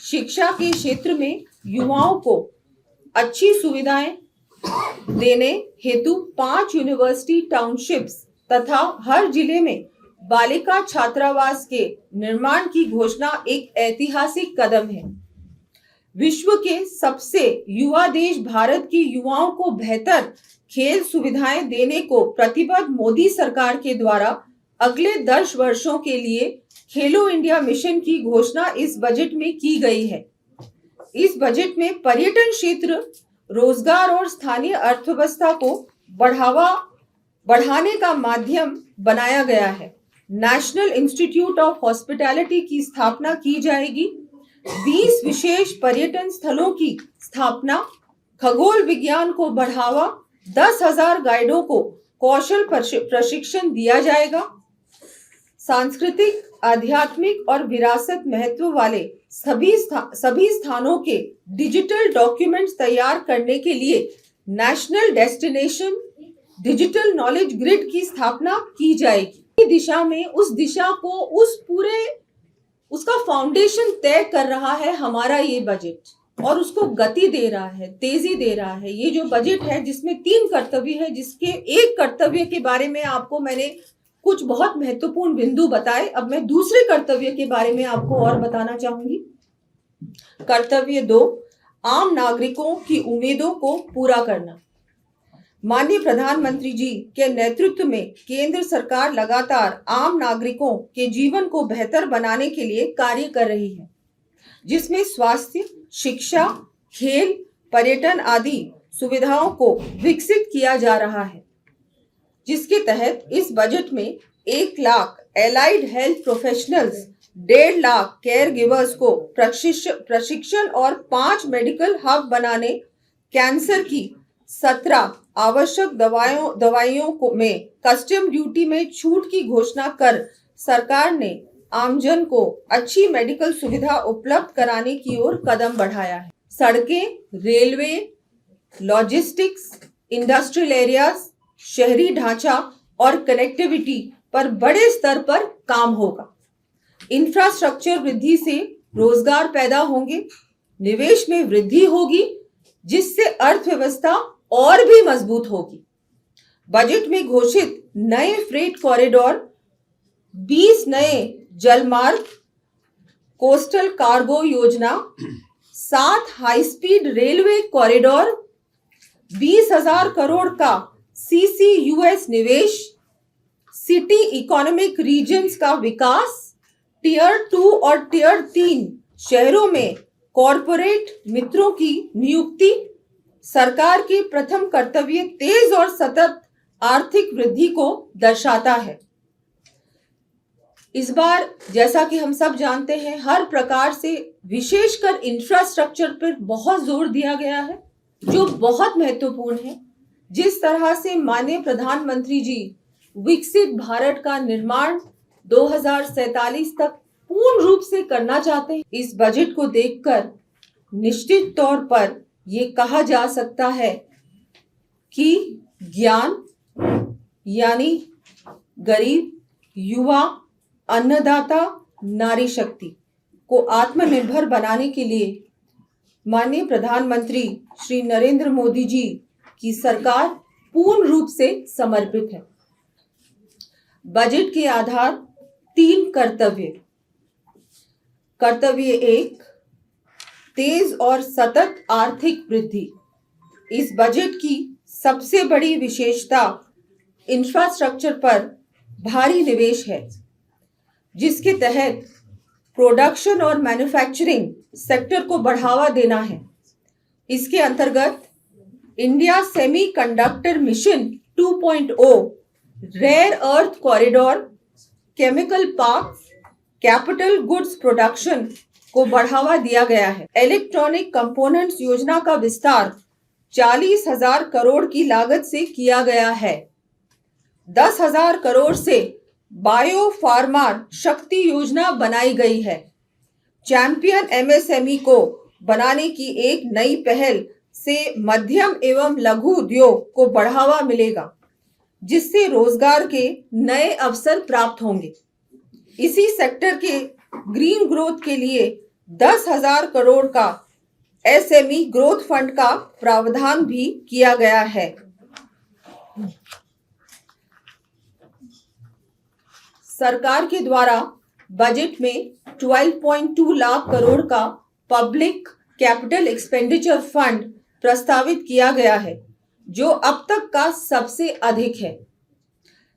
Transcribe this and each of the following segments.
शिक्षा के क्षेत्र में युवाओं को अच्छी सुविधाएं देने हेतु 5 यूनिवर्सिटी टाउनशिप्स तथा हर जिले में बालिका छात्रावास के निर्माण की घोषणा एक ऐतिहासिक कदम है। विश्व के सबसे युवा देश भारत के युवाओं को बेहतर खेल सुविधाएं देने को प्रतिबद्ध मोदी सरकार के द्वारा अगले 10 वर्षों के लिए खेलो इंडिया मिशन की घोषणा इस बजट में की गई है। इस बजट में पर्यटन क्षेत्र, रोजगार और स्थानीय अर्थव्यवस्था को बढ़ाने का माध्यम बनाया गया है। नेशनल इंस्टीट्यूट ऑफ हॉस्पिटैलिटी की स्थापना की जाएगी। 20 विशेष पर्यटन स्थलों की स्थापना, खगोल विज्ञान को बढ़ावा, 10,000 गाइडों को कौशल प्रशिक्षण दिया जाएगा। सांस्कृतिक, आध्यात्मिक और विरासत महत्व वाले सभी स्थानों के डिजिटल डॉक्यूमेंट्स तैयार करने के लिए national destination digital knowledge grid की स्थापना की जाएगी। दिशा में उस दिशा को उसका फाउंडेशन तय कर रहा है हमारा ये बजट और उसको गति दे रहा है, तेजी दे रहा है। ये जो बजट है जिसमें 3 कर्तव्य है, जिसके एक कर्तव्य के बारे में आपको मैंने कुछ बहुत महत्वपूर्ण बिंदु बताए। अब मैं दूसरे कर्तव्य के बारे में आपको और बताना चाहूंगी। कर्तव्य 2, आम नागरिकों की उम्मीदों को पूरा करना। माननीय प्रधानमंत्री जी के नेतृत्व में केंद्र सरकार लगातार आम नागरिकों के जीवन को बेहतर बनाने के लिए कार्य कर रही है, जिसमें स्वास्थ्य, शिक्षा, खेल, पर्यटन आदि सुविधाओं को विकसित किया जा रहा है, जिसके तहत इस बजट में 1 lakh allied health professionals, 1.5 lakh care givers को प्रशिक्षण और 5 मेडिकल हब बनाने, कैंसर की 17 आवश्यक दवाइयों में कस्टम ड्यूटी में छूट की घोषणा कर सरकार ने आमजन को अच्छी मेडिकल सुविधा उपलब्ध कराने की ओर कदम बढ़ाया है। सड़कें, रेलवे, लॉजिस्टिक्स, इंडस्ट्रियल एरियाज, शहरी ढांचा और कनेक्टिविटी पर बड़े स्तर पर काम होगा। इंफ्रास्ट्रक्चर वृद्धि से रोजगार पैदा होंगे, निवेश में वृद्धि होगी, जिससे अर्थव्यवस्था और भी मजबूत होगी। बजट में घोषित नए फ्रेट कॉरिडोर, 20 नए जलमार्ग, कोस्टल कार्गो योजना, 7 high speed railway corridor, 20,000 crore का CCUS निवेश, सिटी इकोनॉमिक रीजन्स का विकास, टियर 2 और टियर 3 शहरों में कॉरपोरेट मित्रों की नियुक्ति। सरकार के प्रथम कर्तव्य तेज और सतत आर्थिक वृद्धि को दर्शाता है। इस बार जैसा कि हम सब जानते हैं, हर प्रकार से विशेषकर इंफ्रास्ट्रक्चर पर बहुत जोर दिया गया है, जो बहुत महत्वपूर्ण है। जिस तरह से माननीय प्रधानमंत्री जी विकसित भारत का निर्माण 2047 तक पूर्ण रूप से करना चाहते हैं, इस बजट को देखकर निश्चित तौर पर ये कहा जा सकता है कि ज्ञान यानी गरीब, युवा, अन्नदाता, नारी शक्ति को आत्मनिर्भर बनाने के लिए माननीय प्रधानमंत्री श्री नरेंद्र मोदी जी की सरकार पूर्ण रूप से समर्पित है। बजट के आधार 3 कर्तव्य। कर्तव्य 1, तेज और सतत आर्थिक वृद्धि। इस बजट की सबसे बड़ी विशेषता इंफ्रास्ट्रक्चर पर भारी निवेश है, जिसके तहत प्रोडक्शन और मैन्युफैक्चरिंग सेक्टर को बढ़ावा देना है। इसके अंतर्गत India semiconductor mission 2.0, rare earth corridor, chemical park, capital goods production को बढ़ावा दिया गया है। इलेक्ट्रॉनिक कंपोनेंट्स योजना का विस्तार 40,000 करोड़ की लागत से किया गया है। 10,000 करोड़ से बायो फार्मा शक्ति योजना बनाई गई है। चैंपियन MSME को बनाने की एक नई पहल से मध्यम एवं लघु उद्योग को बढ़ावा मिलेगा, जिससे रोजगार के नए अवसर प्राप्त होंगे। इसी सेक्टर के ग्रीन ग्रोथ के लिए 10,000 करोड़ का एसएमई ग्रोथ फंड का प्रावधान भी किया गया है। सरकार के द्वारा बजट में 12.2 लाख करोड़ का पब्लिक कैपिटल एक्सपेंडिचर फंड प्रस्तावित किया गया है, जो अब तक का सबसे अधिक है।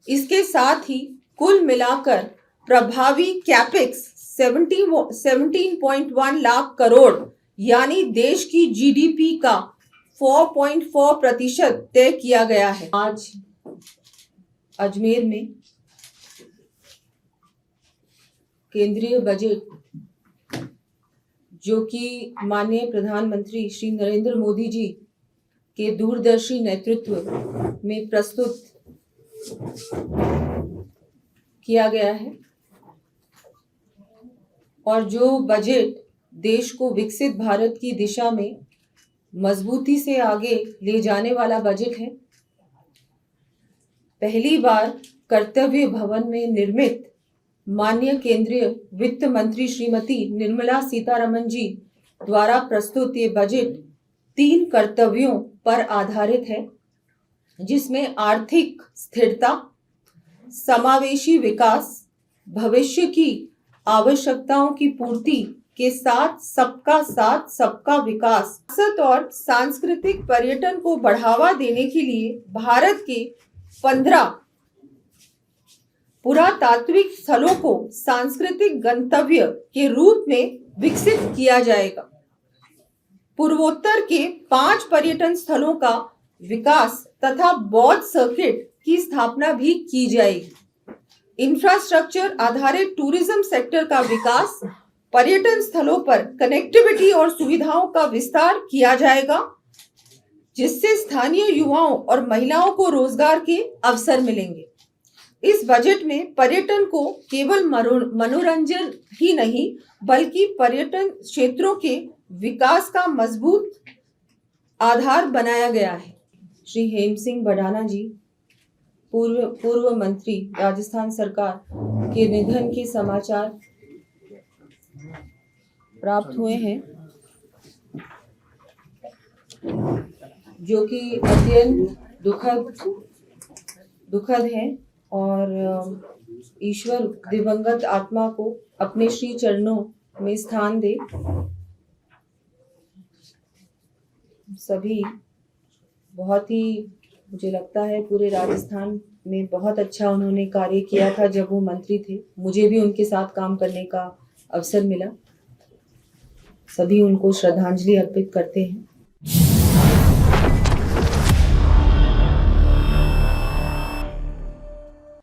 इसके साथ ही कुल मिलाकर प्रभावी कैपेक्स 17.1 लाख करोड़ यानी देश की जीडीपी का 4.4% तय किया गया है। आज अजमेर में केंद्रीय बजट, जो कि माननीय प्रधानमंत्री श्री नरेंद्र मोदी जी के दूरदर्शी नेतृत्व में प्रस्तुत किया गया है, और जो बजट देश को विकसित भारत की दिशा में मजबूती से आगे ले जाने वाला बजट है। पहली बार कर्तव्य भवन में निर्मित माननीय केंद्रीय वित्त मंत्री श्रीमती निर्मला सीतारमण जी द्वारा प्रस्तुत ये बजट 3 कर्तव्यों पर आधारित है, जिसमें आर्थिक स्थिरता, समावेशी विकास, भविष्य की आवश्यकताओं की पूर्ति के साथ सबका विकास और सांस्कृतिक पर्यटन को बढ़ावा देने के लिए भारत के 15 पुरातात्विक स्थलों को सांस्कृतिक गंतव्य के रूप में विकसित किया जाएगा। पूर्वोत्तर के 5 पर्यटन स्थलों का विकास तथा बौद्ध सर्किट की स्थापना भी की जाएगी। इंफ्रास्ट्रक्चर आधारित टूरिज्म सेक्टर का विकास, पर्यटन स्थलों पर कनेक्टिविटी और सुविधाओं का विस्तार किया जाएगा, जिससे स्थानीय युवाओं और महिलाओं को रोजगार के अवसर मिलेंगे। इस बजट में पर्यटन को केवल मनोरंजन ही नहीं, बल्कि पर्यटन क्षेत्रों के विकास का मजबूत आधार बनाया गया है। श्री हेम सिंह भडाना जी, पूर्व मंत्री, राजस्थान सरकार के निधन के समाचार प्राप्त हुए हैं, जो कि अत्यंत दुखद है, और ईश्वर दिवंगत आत्मा को अपने श्री चरणों में स्थान दे। सभी बहुत ही, मुझे लगता है पूरे राजस्थान में बहुत अच्छा उन्होंने कार्य किया था जब वो मंत्री थे। मुझे भी उनके साथ काम करने का अवसर मिला। सभी उनको श्रद्धांजलि अर्पित करते हैं।